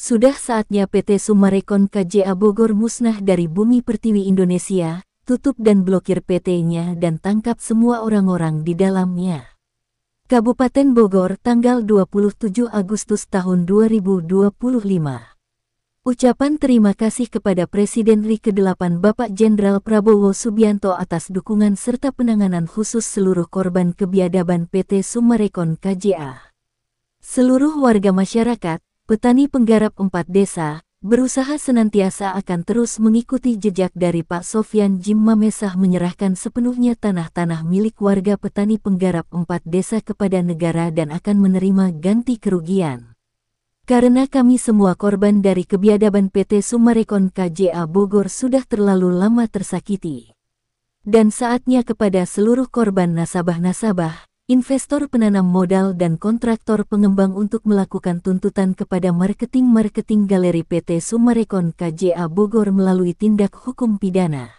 Sudah saatnya PT Summarecon KJA Bogor musnah dari bumi pertiwi Indonesia, tutup dan blokir PT-nya dan tangkap semua orang-orang di dalamnya. Kabupaten Bogor, tanggal 27 Agustus tahun 2025. Ucapan terima kasih kepada Presiden RI ke-8 Bapak Jenderal Prabowo Subianto atas dukungan serta penanganan khusus seluruh korban kebiadaban PT Summarecon KJA. Seluruh warga masyarakat, petani penggarap 4 desa, berusaha senantiasa akan terus mengikuti jejak dari Pak Sofyan Djim Mamesah menyerahkan sepenuhnya tanah-tanah milik warga petani penggarap 4 desa kepada negara dan akan menerima ganti kerugian. Karena kami semua korban dari kebiadaban PT Summarecon KJA Bogor sudah terlalu lama tersakiti. Dan saatnya kepada seluruh korban nasabah-nasabah, investor penanam modal dan kontraktor pengembang untuk melakukan tuntutan kepada marketing galeri PT Summarecon KJA Bogor melalui tindak hukum pidana.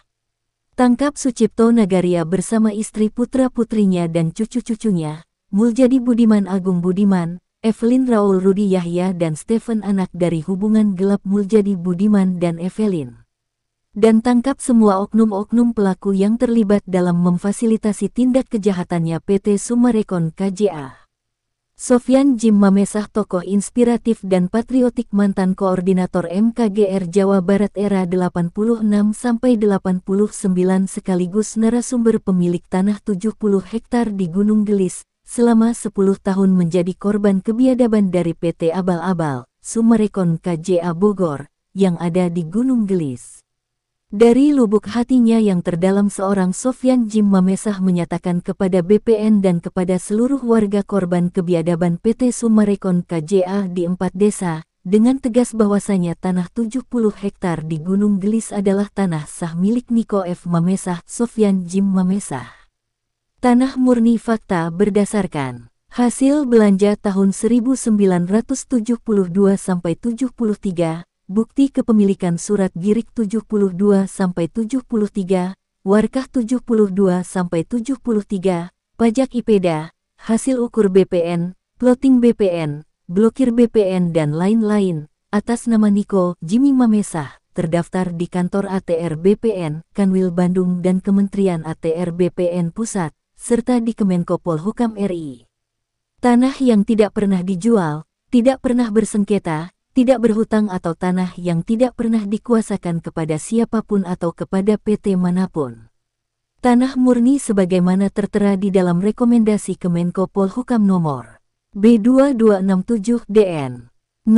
Tangkap Sucipto Nagaria bersama istri putra-putrinya dan cucu-cucunya, Muljadi Budiman Agung Budiman, Evelyn Raul Rudi Yahya dan Stephen anak dari hubungan gelap Muljadi Budiman dan Evelyn. Dan tangkap semua oknum-oknum pelaku yang terlibat dalam memfasilitasi tindak kejahatannya PT Summarecon KJA. Sofyan Djim Mamesah, tokoh inspiratif dan patriotik, mantan koordinator MKGR Jawa Barat era 86-89 sekaligus narasumber pemilik tanah 70 hektar di Gunung Gelis, selama 10 tahun menjadi korban kebiadaban dari PT Abal-Abal, Summarecon KJA Bogor, yang ada di Gunung Gelis. Dari lubuk hatinya yang terdalam seorang Sofyan Djim Mamesah menyatakan kepada BPN dan kepada seluruh warga korban kebiadaban PT Summarecon KJA di 4 desa, dengan tegas bahwasanya tanah 70 hektar di Gunung Gelis adalah tanah sah milik Niko F. Mamesah, Sofyan Djim Mamesah. Tanah murni fakta berdasarkan hasil belanja tahun 1972-73, bukti kepemilikan surat girik 72-73, warkah 72-73, pajak IPEDA, hasil ukur BPN, plotting BPN, blokir BPN dan lain-lain, atas nama Niko Djim Mamesah, terdaftar di kantor ATR BPN, Kanwil Bandung dan Kementerian ATR BPN Pusat, serta di Kemenko Polhukam RI. Tanah yang tidak pernah dijual, tidak pernah bersengketa, tidak berhutang atau tanah yang tidak pernah dikuasakan kepada siapapun atau kepada PT manapun. Tanah murni sebagaimana tertera di dalam rekomendasi Kemenko Polhukam nomor B2267-DN 00,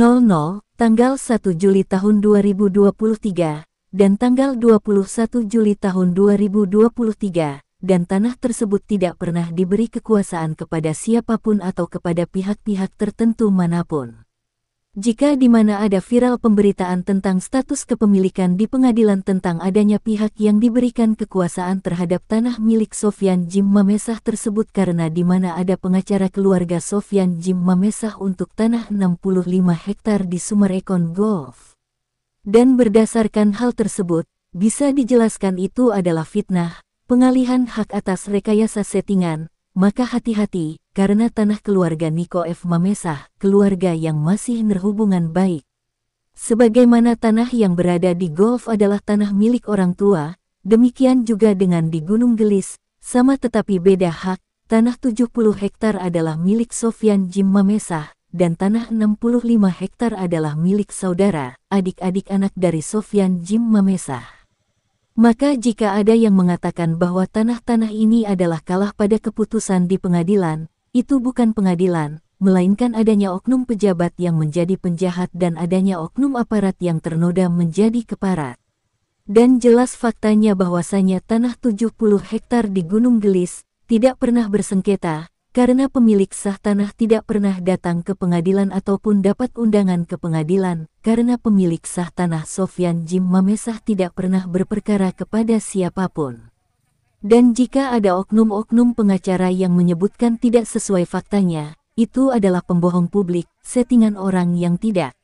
tanggal 1 Juli tahun 2023, dan tanggal 21 Juli tahun 2023, dan tanah tersebut tidak pernah diberi kekuasaan kepada siapapun atau kepada pihak-pihak tertentu manapun. Jika di mana ada viral pemberitaan tentang status kepemilikan di pengadilan tentang adanya pihak yang diberikan kekuasaan terhadap tanah milik Sofyan Djim Mamesah tersebut karena di mana ada pengacara keluarga Sofyan Djim Mamesah untuk tanah 65 hektar di Summarecon Golf. Dan berdasarkan hal tersebut, bisa dijelaskan itu adalah fitnah, pengalihan hak atas rekayasa settingan, maka hati-hati, karena tanah keluarga Niko F. Mamesah, keluarga yang masih berhubungan baik. Sebagaimana tanah yang berada di Golf adalah tanah milik orang tua, demikian juga dengan di Gunung Gelis, sama tetapi beda hak, tanah 70 hektar adalah milik Sofyan Djim Mamesah, dan tanah 65 hektar adalah milik saudara, adik-adik anak dari Sofyan Djim Mamesah. Maka jika ada yang mengatakan bahwa tanah-tanah ini adalah kalah pada keputusan di pengadilan, itu bukan pengadilan, melainkan adanya oknum pejabat yang menjadi penjahat dan adanya oknum aparat yang ternoda menjadi keparat. Dan jelas faktanya bahwasanya tanah 70 hektar di Gunung Gelis tidak pernah bersengketa, karena pemilik sah tanah tidak pernah datang ke pengadilan ataupun dapat undangan ke pengadilan, karena pemilik sah tanah Sofyan Djim Mamesah tidak pernah berperkara kepada siapapun. Dan jika ada oknum-oknum pengacara yang menyebutkan tidak sesuai faktanya, itu adalah pembohong publik, settingan orang yang tidak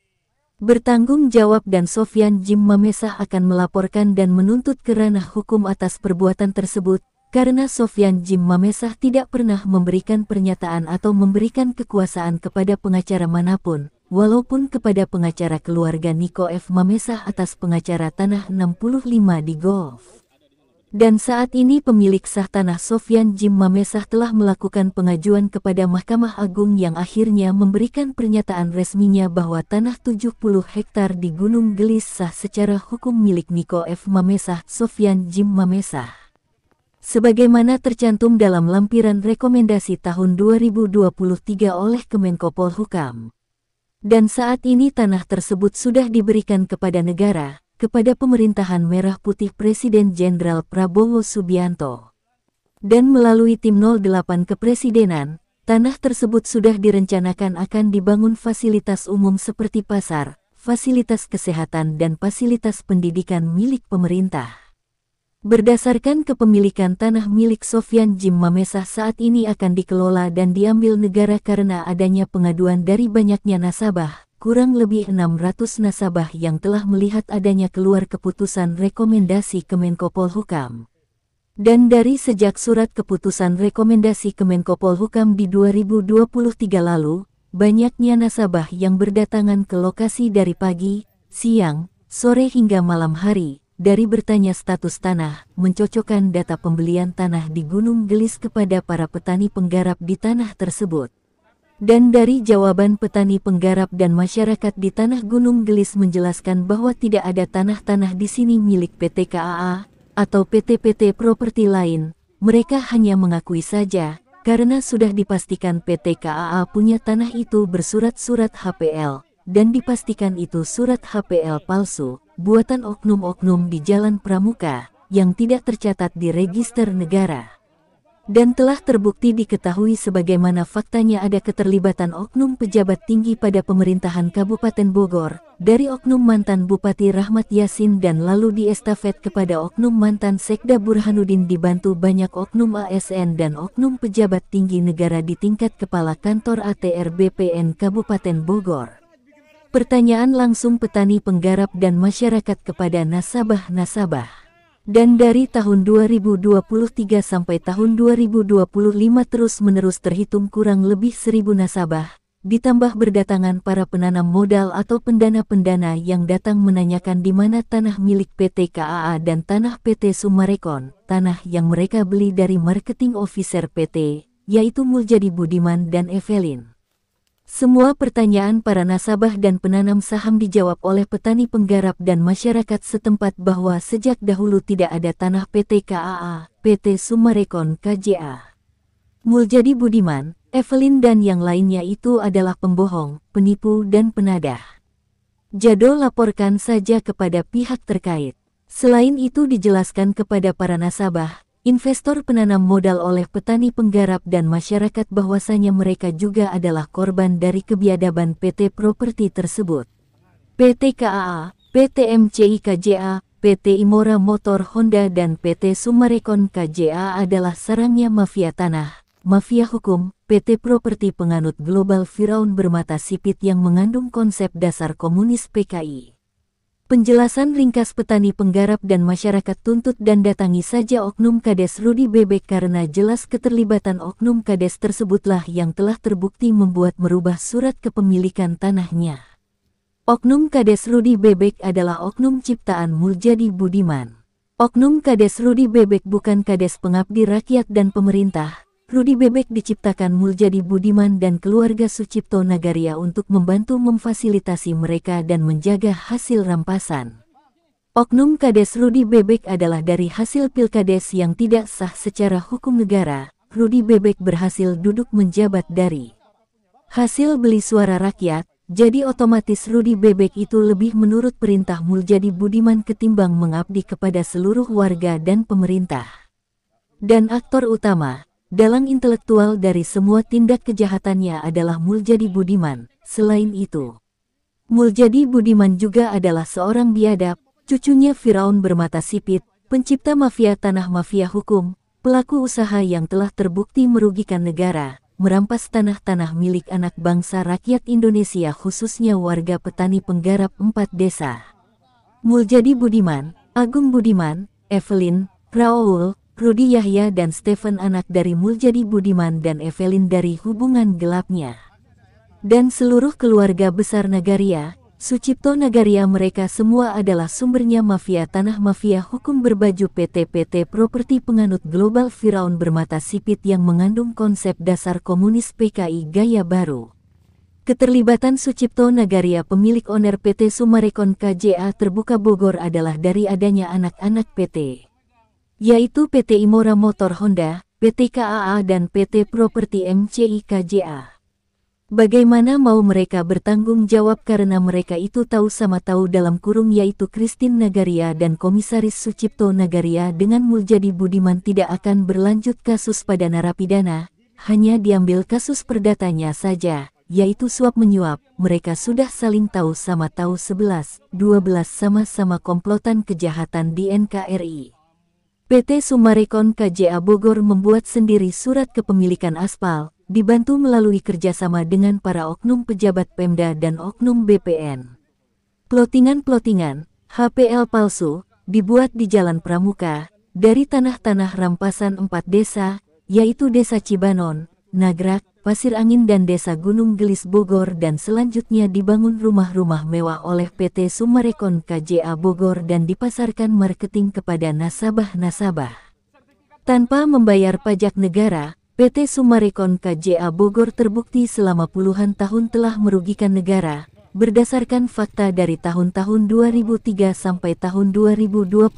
bertanggung jawab dan Sofyan Djim Mamesah akan melaporkan dan menuntut ke ranah hukum atas perbuatan tersebut, karena Sofyan Djim Mamesah tidak pernah memberikan pernyataan atau memberikan kekuasaan kepada pengacara manapun, walaupun kepada pengacara keluarga Niko F. Mamesah atas pengacara tanah 65 di Golf. Dan saat ini pemilik sah tanah Sofyan Jim Mamesah telah melakukan pengajuan kepada Mahkamah Agung yang akhirnya memberikan pernyataan resminya bahwa tanah 70 hektar di Gunung Gelis sah secara hukum milik Niko F. Mamesah, Sofyan Jim Mamesah. Sebagaimana tercantum dalam lampiran rekomendasi tahun 2023 oleh Kemenko Polhukam. Dan saat ini tanah tersebut sudah diberikan kepada negara, kepada pemerintahan Merah Putih Presiden Jenderal Prabowo Subianto. Dan melalui tim 08 kepresidenan, tanah tersebut sudah direncanakan akan dibangun fasilitas umum seperti pasar, fasilitas kesehatan dan fasilitas pendidikan milik pemerintah. Berdasarkan kepemilikan tanah milik Sofyan Jim Mamesah saat ini akan dikelola dan diambil negara karena adanya pengaduan dari banyaknya nasabah, kurang lebih 600 nasabah yang telah melihat adanya keluar keputusan rekomendasi Kemenko Polhukam. Dan dari sejak surat keputusan rekomendasi Kemenko Polhukam di 2023 lalu, banyaknya nasabah yang berdatangan ke lokasi dari pagi, siang, sore hingga malam hari, dari bertanya status tanah, mencocokkan data pembelian tanah di Gunung Gelis kepada para petani penggarap di tanah tersebut. Dan dari jawaban petani penggarap dan masyarakat di tanah Gunung Gelis menjelaskan bahwa tidak ada tanah-tanah di sini milik PT KAA atau PT-PT properti lain. Mereka hanya mengakui saja, karena sudah dipastikan PT KAA punya tanah itu bersurat-surat HPL, dan dipastikan itu surat HPL palsu, buatan oknum-oknum di Jalan Pramuka, yang tidak tercatat di register negara. Dan telah terbukti diketahui sebagaimana faktanya ada keterlibatan oknum pejabat tinggi pada pemerintahan Kabupaten Bogor, dari oknum mantan Bupati Rahmat Yasin dan lalu diestafet kepada oknum mantan Sekda Burhanuddin dibantu banyak oknum ASN dan oknum pejabat tinggi negara di tingkat kepala kantor ATR BPN Kabupaten Bogor. Pertanyaan langsung petani penggarap dan masyarakat kepada nasabah-nasabah. Dan dari tahun 2023 sampai tahun 2025 terus-menerus terhitung kurang lebih 1.000 nasabah, ditambah berdatangan para penanam modal atau pendana-pendana yang datang menanyakan di mana tanah milik PT KAA dan tanah PT Sumarekon, tanah yang mereka beli dari marketing officer PT, yaitu Muljadi Budiman dan Evelyn. Semua pertanyaan para nasabah dan penanam saham dijawab oleh petani penggarap dan masyarakat setempat bahwa sejak dahulu tidak ada tanah PT KAA, PT Sumarekon KJA. Muljadi Budiman, Evelyn dan yang lainnya itu adalah pembohong, penipu dan penadah. Jado laporkan saja kepada pihak terkait. Selain itu dijelaskan kepada para nasabah, investor penanam modal oleh petani penggarap dan masyarakat bahwasanya mereka juga adalah korban dari kebiadaban PT properti tersebut. PT KAA, PT MCI KJA, PT Imora Motor Honda dan PT Sumarekon KJA adalah sarangnya mafia tanah, mafia hukum, PT properti penganut global Firaun bermata sipit yang mengandung konsep dasar komunis PKI. Penjelasan ringkas petani penggarap dan masyarakat tuntut dan datangi saja Oknum Kades Rudi Bebek karena jelas keterlibatan Oknum Kades tersebutlah yang telah terbukti membuat merubah surat kepemilikan tanahnya. Oknum Kades Rudi Bebek adalah oknum ciptaan Muljadi Budiman. Oknum Kades Rudi Bebek bukan kades pengabdi rakyat dan pemerintah. Rudi Bebek diciptakan Muljadi Budiman dan keluarga Sucipto Nagaria untuk membantu memfasilitasi mereka dan menjaga hasil rampasan. Oknum Kades Rudi Bebek adalah dari hasil pilkades yang tidak sah secara hukum negara. Rudi Bebek berhasil duduk menjabat dari hasil beli suara rakyat, jadi otomatis Rudi Bebek itu lebih menurut perintah Muljadi Budiman ketimbang mengabdi kepada seluruh warga dan pemerintah. Dan aktor utama, dalang intelektual dari semua tindak kejahatannya adalah Muljadi Budiman. Selain itu, Muljadi Budiman juga adalah seorang biadab, cucunya Firaun bermata sipit, pencipta mafia tanah mafia hukum, pelaku usaha yang telah terbukti merugikan negara, merampas tanah-tanah milik anak bangsa rakyat Indonesia khususnya warga petani penggarap 4 desa. Muljadi Budiman, Agung Budiman, Evelyn, Raoul, Rudi Yahya dan Stephen anak dari Muljadi Budiman dan Evelyn dari hubungan gelapnya. dan seluruh keluarga besar Nagaria, Sucipto Nagaria, mereka semua adalah sumbernya mafia tanah, mafia hukum berbaju PT Properti penganut global Firaun bermata sipit yang mengandung konsep dasar komunis PKI gaya baru. Keterlibatan Sucipto Nagaria, pemilik owner PT Summarecon KJA terbuka Bogor, adalah dari adanya anak-anak PT, yaitu PT Imora Motor Honda, PT KAA dan PT Properti MCI KJA. Bagaimana mau mereka bertanggung jawab karena mereka itu tahu sama tahu dalam kurung, yaitu Christine Nagaria dan Komisaris Sucipto Nagaria dengan Muljadi Budiman tidak akan berlanjut kasus pada narapidana, hanya diambil kasus perdatanya saja, yaitu suap menyuap. Mereka sudah saling tahu sama tahu 11-12 sama-sama komplotan kejahatan di NKRI. PT Summarecon KJA Bogor membuat sendiri surat kepemilikan aspal, dibantu melalui kerjasama dengan para oknum pejabat Pemda dan oknum BPN. Plotingan-plotingan, HPL palsu, dibuat di Jalan Pramuka, dari tanah-tanah rampasan 4 desa, yaitu Desa Cibanon, Nagrak, Pasir Angin dan Desa Gunung Gelis Bogor, dan selanjutnya dibangun rumah-rumah mewah oleh PT Summarecon KJA Bogor dan dipasarkan marketing kepada nasabah-nasabah. Tanpa membayar pajak negara, PT Summarecon KJA Bogor terbukti selama puluhan tahun telah merugikan negara, berdasarkan fakta dari tahun-tahun 2003 sampai tahun 2025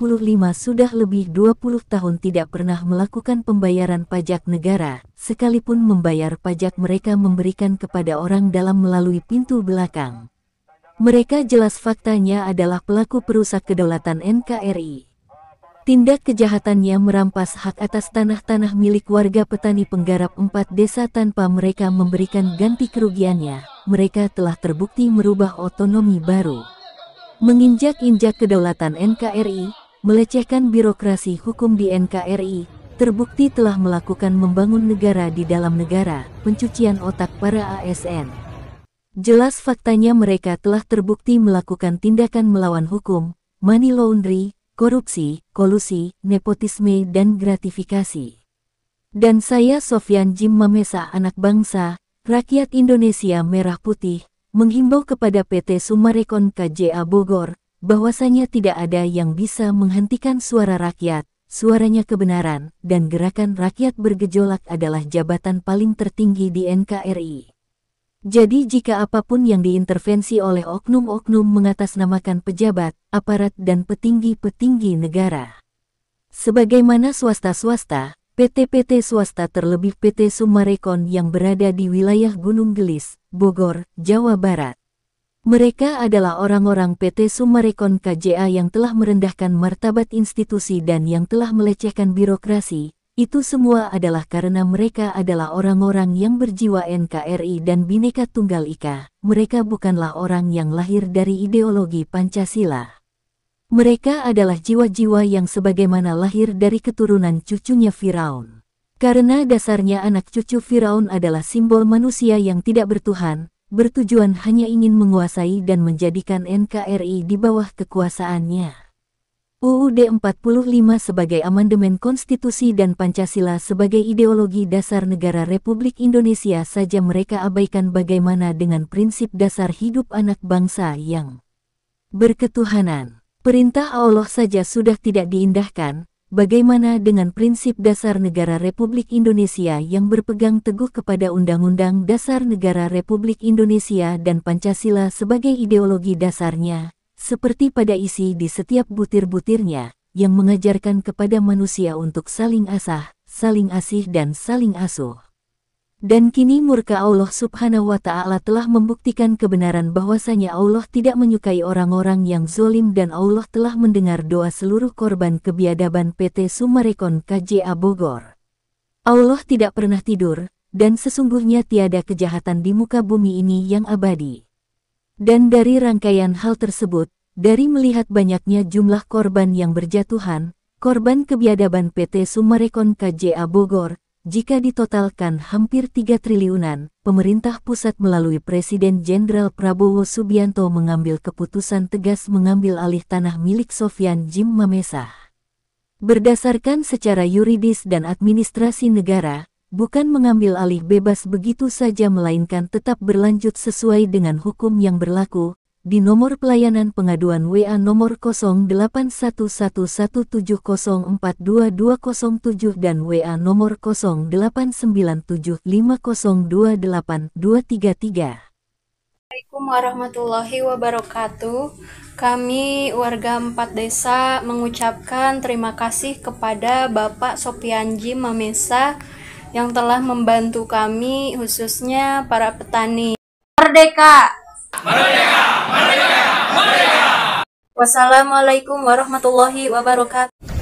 sudah lebih 20 tahun tidak pernah melakukan pembayaran pajak negara, sekalipun membayar pajak mereka memberikan kepada orang dalam melalui pintu belakang. Mereka jelas faktanya adalah pelaku perusak kedaulatan NKRI. Tindak kejahatannya merampas hak atas tanah-tanah milik warga petani penggarap 4 desa tanpa mereka memberikan ganti kerugiannya. Mereka telah terbukti merubah otonomi baru, menginjak-injak kedaulatan NKRI, melecehkan birokrasi hukum di NKRI, terbukti telah melakukan membangun negara di dalam negara, pencucian otak para ASN. Jelas faktanya mereka telah terbukti melakukan tindakan melawan hukum, money laundry, korupsi, kolusi, nepotisme dan gratifikasi. Dan saya Sofyan Jim Mamesa, anak bangsa, rakyat Indonesia Merah Putih, menghimbau kepada PT Summarecon KJA Bogor, bahwasanya tidak ada yang bisa menghentikan suara rakyat, suaranya kebenaran, dan gerakan rakyat bergejolak adalah jabatan paling tertinggi di NKRI. Jadi jika apapun yang diintervensi oleh oknum-oknum mengatasnamakan pejabat, aparat dan petinggi-petinggi negara, sebagaimana swasta-swasta, PT-PT swasta terlebih PT Summarecon yang berada di wilayah Gunung Gelis, Bogor, Jawa Barat. Mereka adalah orang-orang PT Summarecon KJA yang telah merendahkan martabat institusi dan yang telah melecehkan birokrasi. Itu semua adalah karena mereka adalah orang-orang yang berjiwa NKRI dan Bhinneka Tunggal Ika. Mereka bukanlah orang yang lahir dari ideologi Pancasila. Mereka adalah jiwa-jiwa yang sebagaimana lahir dari keturunan cucunya Firaun. Karena dasarnya anak cucu Firaun adalah simbol manusia yang tidak bertuhan, bertujuan hanya ingin menguasai dan menjadikan NKRI di bawah kekuasaannya. UUD 45 sebagai amandemen konstitusi dan Pancasila sebagai ideologi dasar negara Republik Indonesia saja mereka abaikan, bagaimana dengan prinsip dasar hidup anak bangsa yang berketuhanan. Perintah Allah saja sudah tidak diindahkan, bagaimana dengan prinsip dasar negara Republik Indonesia yang berpegang teguh kepada Undang-Undang Dasar Negara Republik Indonesia dan Pancasila sebagai ideologi dasarnya, seperti pada isi di setiap butir-butirnya, yang mengajarkan kepada manusia untuk saling asah, saling asih dan saling asuh. Dan kini murka Allah Subhanahu wa Ta'ala telah membuktikan kebenaran bahwasanya Allah tidak menyukai orang-orang yang zolim dan Allah telah mendengar doa seluruh korban kebiadaban PT Summarecon KJA Bogor. Allah tidak pernah tidur, dan sesungguhnya tiada kejahatan di muka bumi ini yang abadi. Dan dari rangkaian hal tersebut, dari melihat banyaknya jumlah korban yang berjatuhan, korban kebiadaban PT Summarecon KJA Bogor, jika ditotalkan hampir 3 triliunan, pemerintah pusat melalui Presiden Jenderal Prabowo Subianto mengambil keputusan tegas mengambil alih tanah milik Sofyan Jim Mamesa. Berdasarkan secara yuridis dan administrasi negara, bukan mengambil alih bebas begitu saja melainkan tetap berlanjut sesuai dengan hukum yang berlaku, di nomor pelayanan pengaduan WA nomor 081170422207 dan WA nomor 0897502823. Assalamualaikum warahmatullahi wabarakatuh. Kami warga 4 desa mengucapkan terima kasih kepada Bapak Sopianji Mamesa yang telah membantu kami, khususnya para petani. Merdeka! Merdeka! Merdeka! Merdeka! Wassalamualaikum warahmatullahi wabarakatuh.